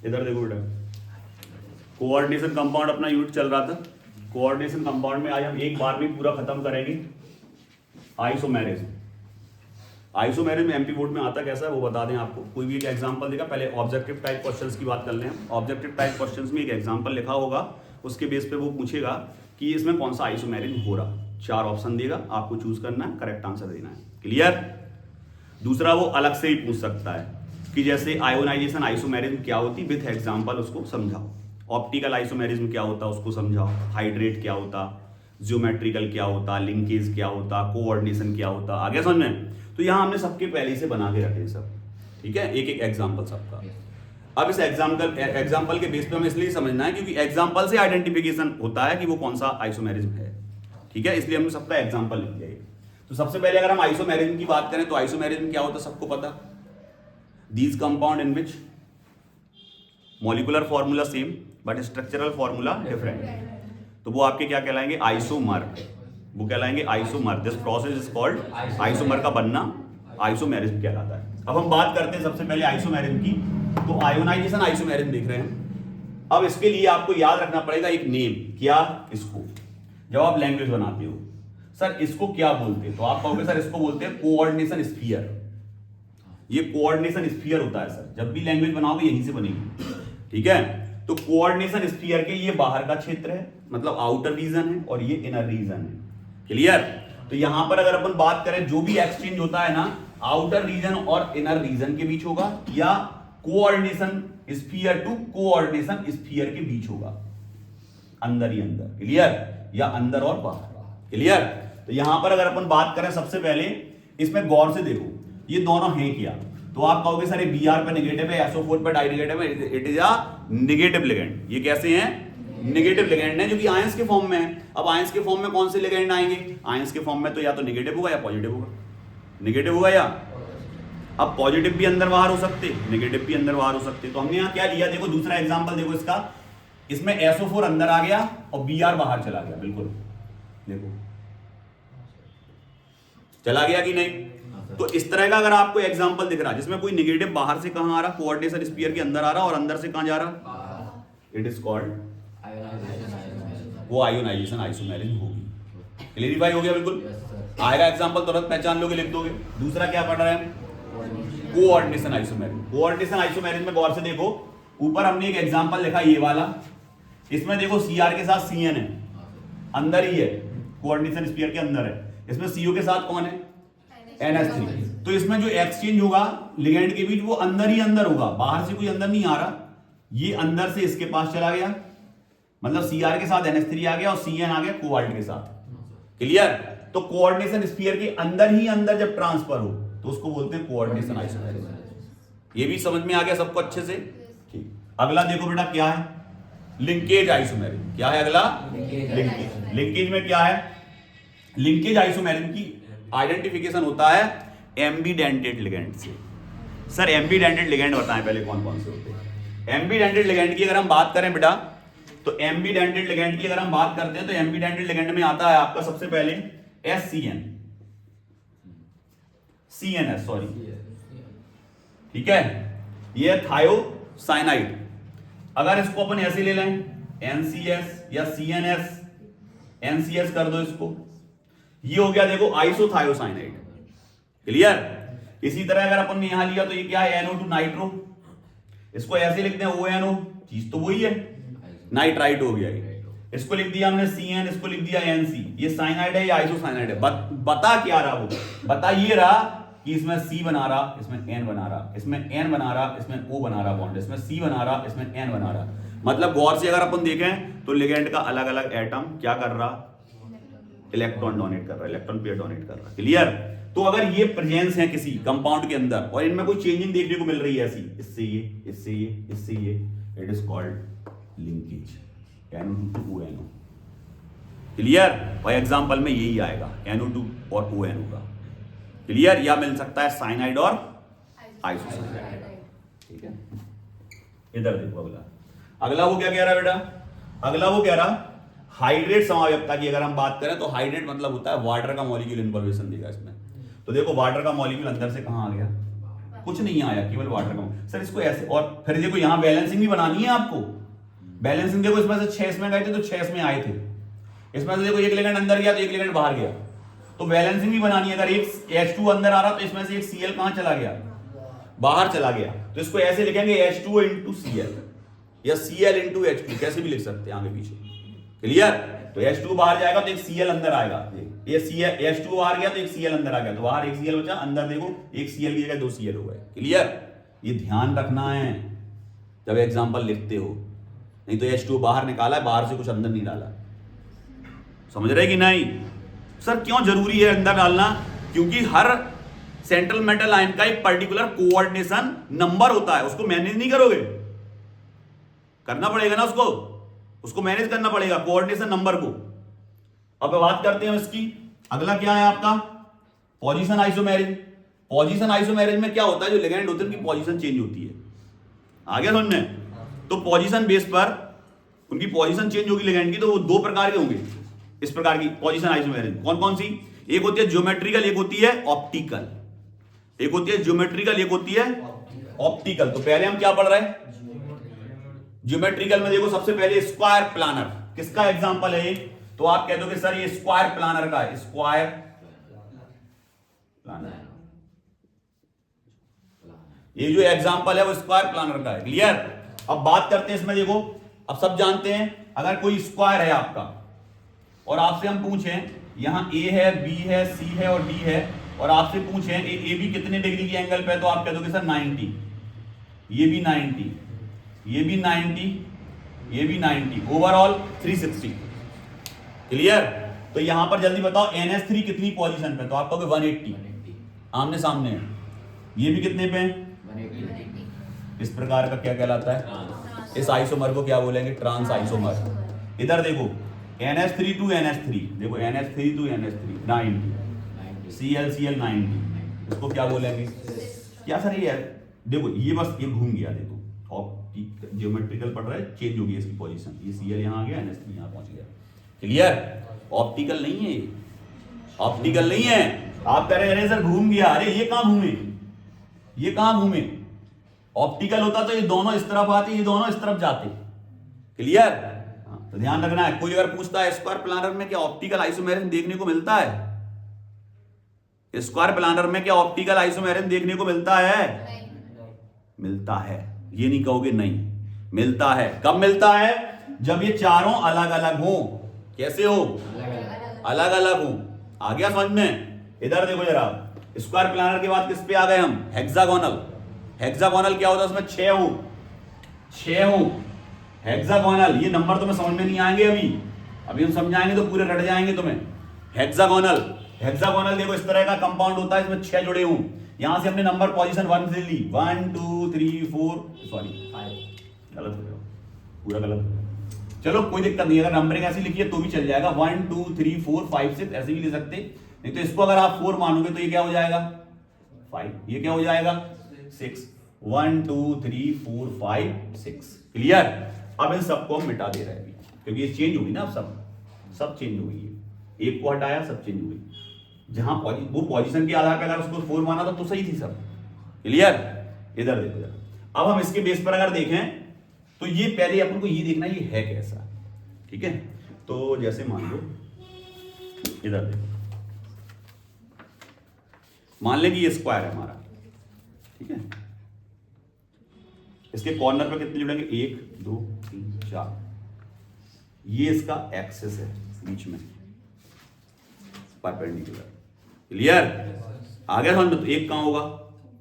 इधर देखो बेटा, कोऑर्डिनेशन कंपाउंड अपना यूनिट चल रहा था। कोऑर्डिनेशन कंपाउंड में आज हम एक बार में पूरा खत्म करेंगे आइसोमेरिज्म। आइसोमेरिज्म में एमपी बोर्ड में आता कैसा है वो बता दें आपको। कोई भी एक एग्जांपल देगा, पहले ऑब्जेक्टिव टाइप क्वेश्चंस की बात कर लें हम। ऑब्जेक्टिव टाइप क्वेश्चंस में एक एग्जांपल लिखा होगा, उसके बेस पे वो पूछेगा कि इसमें कौन सा आइसोमेरिज्म हो रहा। 4 ऑप्शन देगा, आपको चूज करना है, करेक्ट आंसर देना है। क्लियर। दूसरा वो अलग से ही पूछ सकता है कि जैसे आयोनाइजेशन आइसोमेरिज्म क्या होती, विथ एग्जांपल उसको समझाओ। ऑप्टिकल आइसोमेरिज्म क्या होता उसको समझाओ। हाइड्रेट क्या होता, ज्योमेट्रिकल क्या होता, लिंकेज क्या होता, कोऑर्डिनेशन क्या होता। आगे समझ में। तो यहां हमने सबके पहले से बना के रखे सब, ठीक है, एक एक एग्जांपल सबका। अब इस एग्जांपल के बेस पे हमें इसलिए समझना है क्योंकि एग्जांपल से आइडेंटिफिकेशन होता है कि वो कौन सा आइसोमेरिज्म है, ठीक है। इसलिए हमने सबका एग्जांपल लिख दिया है। तो सबसे पहले अगर हम आइसोमेरिज्म की बात करें तो आइसोमेरिज्म क्या होता है सबको पता। These compound in which molecular formula same but structural formula different, तो वो आपके क्या कहलाएंगे, आइसोमर। वो कहलाएंगे isomer. This process is called isomer का बनना आइसोमेरिज्म कहलाता है। अब हम बात करते हैं सबसे पहले आइसोमेरिज्म की। तो आयोनाइजेशन आइसोमेरिज्म देख रहे हैं। अब इसके लिए आपको याद रखना पड़ेगा एक नेम। क्या, इसको जब आप लैंग्वेज बनाते हो, सर इसको क्या बोलते हैं, तो आप कहोगे सर इसको बोलते हैं कोऑर्डिनेशन स्फीयर। ये कोऑर्डिनेशन स्फीयर होता है सर, जब भी लैंग्वेज बनाओगे यहीं से बनेगी, ठीक है। तो कोऑर्डिनेशन स्फीयर के ये बाहर का क्षेत्र है, मतलब आउटर रीजन है, और ये इनर रीजन है। क्लियर। तो यहां पर अगर अपन बात करें जो भी एक्सचेंज होता है ना, आउटर रीजन और इनर रीजन के बीच होगा, या coordination sphere to coordination sphere के बीच होगा, अंदर ही अंदर। क्लियर। या अंदर और बाहर। क्लियर। तो यहां पर अगर अपन बात करें सबसे पहले इसमें गौर से देखो, ये दोनों हैं क्या, तो आप कहोगे सर ये Br पे नेगेटिव है, SO4 पे डाई नेगेटिव है, it is a negative ligand. ये कैसे हैं, नेगेटिव लिगेंड है, जो कि आयंस के फॉर्म में है। अब आयंस के फॉर्म में कौन से लिगेंड आएंगे, आयंस के फॉर्म में तो या तो नेगेटिव होगा या पॉजिटिव होगा। नेगेटिव होगा या, अब पॉजिटिव भी अंदर बाहर हो सकते, नेगेटिव भी अंदर बाहर हो सकते। तो हमने यहां क्या लिया, देखो दूसरा एग्जांपल देखो इसका, इसमें SO4 अंदर आ गया और Br बाहर चला गया। बिल्कुल देखो चला गया कि नहीं। तो इस तरह का अगर आपको एग्जांपल दिख रहा है जिसमें कोई नेगेटिव बाहर से कहां आ रहा, कोऑर्डिनेशन स्फीयर के अंदर आ रहा, और अंदर से कहां जा रहा, इट इज कॉल्ड वो आयोनाइजेशन आइसोमेरिज्म होगी। क्लियरिफाई हो गया। बिल्कुल आएगा एग्जांपल, तुरंत पहचान लोगे, लिख दोगे। दूसरा क्या पढ़ रहे हैं, कोऑर्डिनेशन आइसोमेरिज्म। कोऑर्डिनेशन आइसोमेरिज्म में गौर से देखो, ऊपर हमने एक एग्जांपल लिखा ये वाला, इसमें देखो Cr के साथ Cn है, अंदर ही है, कोऑर्डिनेशन स्फीयर के अंदर है। इसमें CO के साथ कौन है, NH3। तो इसमें जो एक्सचेंज होगा लिगेंड के बीच वो अंदर ही अंदर होगा, बाहर से कोई अंदर नहीं आ रहा। ये अंदर से इसके पास चला गया, मतलब Cr के साथ NH3 आ गया और Cn आ गया कोबाल्ट के साथ। क्लियर। तो कोऑर्डिनेशन स्फीयर के अंदर ही अंदर जब ट्रांसफर हो तो उसको बोलते हैं कोऑर्डिनेशन आइसोमेरिज्म। ये भी समझ में आ गया सबको अच्छे से। ठीक। अगला देखो बेटा क्या है, लिंकेज आइसोमेरिज्म। क्या है अगला, लिंकेज। लिंकेज में क्या है, लिंकेज आइसोमेरिज्म की आइडेंटिफिकेशन होता है एम्बीडेंटेड लिगेंड से। सर एम्बीडेंटेड लिगेंड बताएं पहले कौन कौन से होते हैं। एम्बीडेंटेड लिगेंड की अगर हम बात करें बेटा, तो एम्बीडेंटेड लिगेंड की अगर हम बात करते हैं तो एम्बीडेंटेड लिगेंड में आता है आपका सबसे पहले SCN, CNS सॉरी, ठीक है, ये थायोसाइनाइड। अगर इसको अपन ऐसे ले लें NCS या CNS, NCS कर दो इसको, ये हो गया देखो आइसोथायोसाइनाइड। क्लियर। इसी तरह अगर अपन ने यहां लिया तो ये क्या है, NO2 नाइट्रो, इसको ऐसे लिखते हैं ONO, चीज तो वही है, नाइट्राइट हो गया ये। इसको लिख दिया हमने CN, इसको लिख दिया NC, ये साइनाइड है या आइसोसाइनाइड है। बता क्या रहा वो, बता ये रहा कि इसमें C बना रहा, इसमें N बना रहा, इसमें N बना रहा, इसमें O बना रहा बॉन्ड, इसमें C बना रहा, इसमें N बना रहा। मतलब गौर से अगर अपन देखें तो लिगेंड का अलग अलग एटम क्या कर रहा, इलेक्ट्रॉन डोनेट कर रहा है, इलेक्ट्रॉन पेयर डोनेट कर रहा है। क्लियर। तो अगर ये प्रेजेंस है किसी कंपाउंड के अंदर और इनमें कोई चेंजिंग देखने को मिल रही है ऐसी, इससे ये, इससे ये, इससे ये, it is called linkage, NO2 to ONO। Clear. और एग्जांपल में यही आएगा NO2 और ONO का। क्लियर। या मिल सकता है साइनाइड और आइसोसाइनाइड। ठीक है। इधर देखो अगला, अगला वो क्या कह रहा है बेटा, अगला वो कह रहा हाइड्रेट समावयवता की अगर हम बात करें तो हाइड्रेट मतलब होता है वाटर का मॉलिक्यूल इन्फॉर्मेशन देगा इसमें। तो देखो वाटर का मॉलिक्यूल अंदर से कहां आ गया, कुछ नहीं आया, केवल वाटर का। सर इसको ऐसे, और फिर देखो यहाँ बैलेंसिंग भी बनानी है आपको। बैलेंसिंग देखो, इसमें से 6 इसमें गए थे तो 6 इसमें आए थे, इसमें से देखो एक लिगेंड अंदर गया तो एक लिगेंड बाहर गया, तो बैलेंसिंग भी बनानी है। अगर एक H2 अंदर आ रहा तो इसमें से एक Cl कहां चला गया, बाहर चला गया, तो इसको ऐसे लिखेंगे H2 into Cl या Cl into H2, कैसे भी लिख सकते हैं आगे पीछे। क्लियर? तो H2 बाहर जाएगा तो एक Cl अंदर आएगा, ये H2 बाहर गया तो एक Cl अंदर आ गया, तो बाहर एक Cl बचा, अंदर देखो एक Cl की जगह 2 Cl हो गए। क्लियर? ये ध्यान रखना है जब एग्जांपल लिखते हो, नहीं तो H2 बाहर निकाला है, बाहर से कुछ अंदर नहीं डाला। समझ रहे कि नहीं? सर क्यों जरूरी है अंदर डालना? क्योंकि हर सेंट्रल मेटल आयन का एक पर्टिकुलर कोऑर्डिनेशन नंबर होता है, उसको मैनेज नहीं करोगे, करना पड़ेगा ना, उसको मैनेज करना पड़ेगा कोऑर्डिनेशन नंबर को। अब बात करते हैं इसकी। अगला क्या है आपका, पोजीशन आइसोमेरिज। पोजीशन आइसोमेरिज में क्या होता है, जो लिगेंड होते हैं उनकी पोजीशन चेंज होती है। आगे समझने, तो पोजीशन बेस पर उनकी पोजीशन चेंज होगी लिगेंड की, तो वो 2 प्रकार के होंगे इस प्रकार की पोजीशन आइसोमेरिज। कौन कौन सी? एक होती है ज्योमेट्रिकल, एक होती है ऑप्टिकल। एक होती है ज्योमेट्रिकल, एक होती है ऑप्टिकल। तो पहले हम क्या पढ़ रहे हैं, ज्योमेट्रिकल में देखो सबसे पहले स्क्वायर प्लानर। किसका एग्जांपल है ये? तो आप कह दो कि सर ये स्क्वायर प्लानर का है, स्क्वायर प्लानर, ये जो एग्जांपल है वो स्क्वायर प्लानर का है। क्लियर? अब बात करते हैं इसमें, देखो अब सब जानते हैं, अगर कोई स्क्वायर है आपका और आपसे हम पूछें यहां ए है, बी है, सी है और डी है, और आपसे पूछें ए बी कितने डिग्री के एंगल पे, तो आप कह दोगे सर 90, ये भी 90, ये भी 90, ये भी 90, ओवरऑल 360। क्लियर? तो यहां पर जल्दी बताओ NH3 कितनी पोजीशन पे, तो आप कहोगे 180, आमने सामने है। ये भी कितने पे है? 180। इस प्रकार का क्या कहलाता है? इस आइसोमर को क्या बोलेंगे? Trans isomer. इधर देखो NH3 to NH3, देखो NH3 to NH3 90, Cl 90, इसको क्या बोलेंगे? क्या सर ये देखो, ये बस ये घूम गया, देखो ज्योमेट्रिकल पढ़ रहा है, चेंज हो गई इसकी पोजीशन, ये Cl यहां आ गया, NH3 यहां पहुंच गया। क्लियर? ऑप्टिकल नहीं है, ऑप्टिकल नहीं है। आप कह रहे हैं अरे सर घूम गया, अरे ये कहां घूमे, ये कहां घूमे? ऑप्टिकल होता तो ये दोनों इस तरफ आते, ये दोनों इस तरफ जाते। क्लियर? तो ध्यान रखना है, कोई अगर पूछता है स्क्वायर प्लानर में क्या ऑप्टिकल आइसोमेरिज्म देखने को मिलता है, स्क्वायर प्लानर में क्या ऑप्टिकल आइसोमेरिज्म देखने को मिलता है? मिलता है, ये नहीं कहोगे नहीं, मिलता है। कब मिलता है? जब ये चारों अलग अलग हो। कैसे हो? अलग अलग हो। आ गया समझ में? इधर देखो जरा, स्क्वायर प्लानर के बाद किस पे आ गए हम? हेक्सागोनल। हेक्सागोनल क्या होता है? उसमें 6 हो, 6 हो हेक्सागोनल। ये नंबर तुम्हें समझ में नहीं आएंगे, अभी हम समझाएंगे तो पूरे रट जाएंगे तुम्हें। हेक्सागोनल, हेक्सागोनल देखो इस तरह का कंपाउंड होता है, इसमें 6 जुड़े हों। यहां से हमने नंबर पोजीशन 1 से ली, 1 2 3 4, सॉरी 5, गलत हो गया, पूरा गलत हो गया। चलो कोई दिक्कत नहीं, अगर नंबरिंग ऐसी लिखी है तो भी चल जाएगा, 1 2 3 4 5 6 ऐसे भी ले सकते। नहीं तो इसको अगर आप 4 मानोगे तो ये क्या हो जाएगा? 5। ये क्या हो जाएगा? 6। 1 2 3 4 5 6। क्लियर? अब इन सबको हम मिटा दे रहे हैं क्योंकि ये चेंज होगी ना, अब सब चेंज हो गई है। एक को हटाया, सब चेंज हो गई। जहां वो पोजीशन के आधार पर अगर उसको 4 माना था तो सही थी सब। क्लियर? इधर देखो जरा, अब हम इसके बेस पर अगर देखें तो ये पहले अपन को ये देखना ये है कैसा। ठीक है? तो जैसे मान लो इधर देखो, मान लें कि ये स्क्वायर है हमारा, ठीक है? इसके कॉर्नर पर कितने जुड़ेंगे? 1 2 3 4। ये इसका एक्सिस है बीच में, परपेंडिकुलर। क्लियर? आ गया समझ में? तो एक कहां होगा?